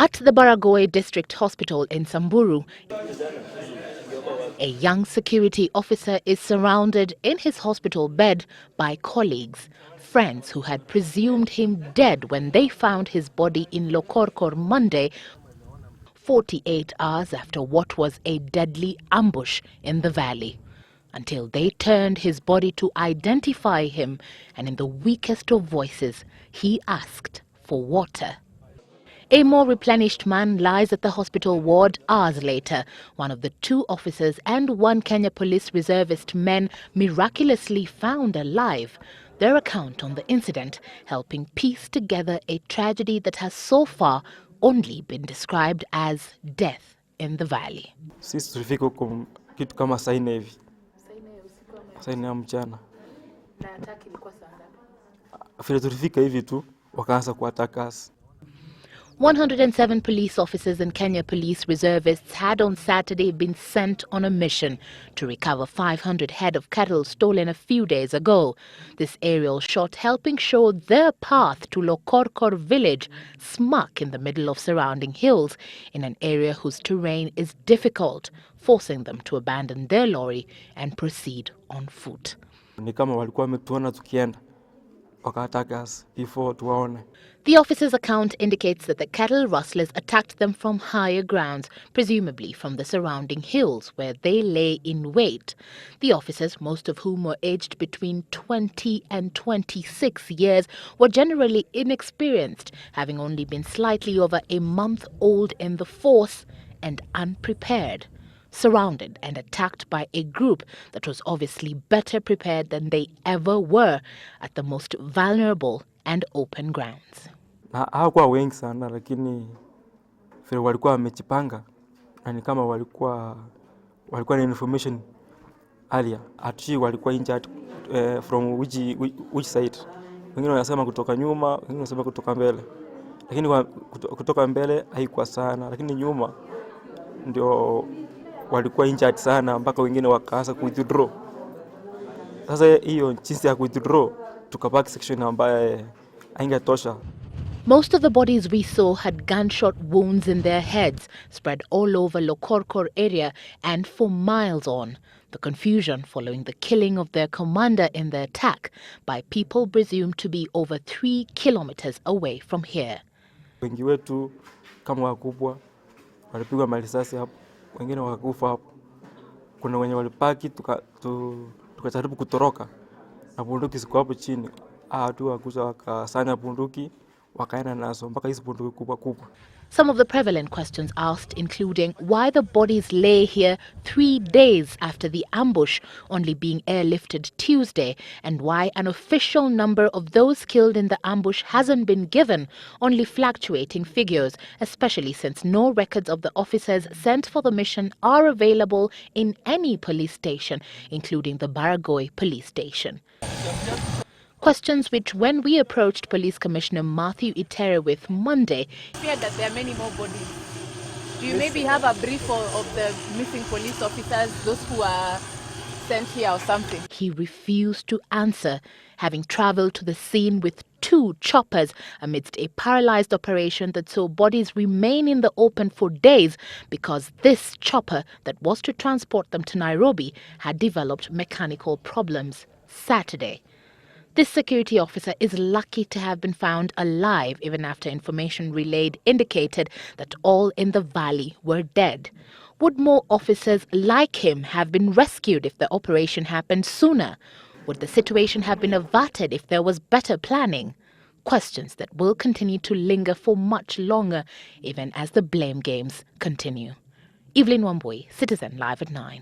At the Baragoi District Hospital in Samburu, a young security officer is surrounded in his hospital bed by colleagues, friends who had presumed him dead when they found his body in Lokorkor Monday, 48 hours after what was a deadly ambush in the valley. Until they turned his body to identify him, and in the weakest of voices, he asked for water. A more replenished man lies at the hospital ward hours later. One of the two officers and one Kenya Police reservist men miraculously found alive. Their account on the incident helping piece together a tragedy that has so far only been described as death in the valley. Sisi tulifika huko kitu kama saa 4 hivi. Saa 4 ya mchana. Na attack ilikuwa saa ngapi? Vile tulifika hivi tu wakaanza kuataka us. 107 police officers and Kenya Police reservists had on Saturday been sent on a mission to recover 500 head of cattle stolen a few days ago. This aerial shot helping show their path to Lokorkor village, smack in the middle of surrounding hills, in an area whose terrain is difficult, forcing them to abandon their lorry and proceed on foot. Ni kama walikuwa wametuona tukienda wakaataka us before tuwaone. The officer's account indicates that the cattle rustlers attacked them from higher grounds, presumably from the surrounding hills, where they lay in wait. The officers, most of whom were aged between 20 and 26 years, were generally inexperienced, having only been slightly over a month old in the force and unprepared. Surrounded and attacked by a group that was obviously better prepared than they ever were at the most vulnerable and open grounds. Na hawakuwa wengi sana lakini vile walikuwa wamejipanga na ni kama walikuwa na information earlier. Ati walikuwa injured from which side. Wengine wanasema kutoka nyuma, wengine wanasema kutoka mbele. Lakini kutoka mbele haikuwa sana, lakini nyuma ndio walikuwa injured sana mpaka wengine wakaanza withdraw. Sasa hiyo jinsi ya withdraw tukabaki section ambaye haingetosha. Most of the bodies we saw had gunshot wounds in their heads, spread all over Lokorkor area and for miles on. The confusion following the killing of their commander in the attack by people presumed to be over 3 kilometers away from here. Wengi wetu kama wakubwa walipigwa marisasi hapo, wengine wakakufa hapo. Kuna wenye walipaki tukajaribu kutoroka na bunduki ziko hapo chini. Watu wakuja wakasanya bunduki wakaenda nazo mpaka hizo bunduki kubwa kubwa. Some of the prevalent questions asked including why the bodies lay here 3 days after the ambush, only being airlifted Tuesday, and why an official number of those killed in the ambush hasn't been given, only fluctuating figures, especially since no records of the officers sent for the mission are available in any police station, including the Baragoi police station. Questions which, when we approached Police Commissioner Matthew Itere with Monday, feared that there are many more bodies. Do you maybe have a brief of the missing police officers, those who are sent here or something? He refused to answer, having travelled to the scene with 2 choppers amidst a paralysed operation that saw bodies remain in the open for days because this chopper that was to transport them to Nairobi had developed mechanical problems Saturday. This security officer is lucky to have been found alive even after information relayed indicated that all in the valley were dead. Would more officers like him have been rescued if the operation happened sooner? Would the situation have been averted if there was better planning? Questions that will continue to linger for much longer even as the blame games continue. Evelyn, Wambui, Citizen Live at 9.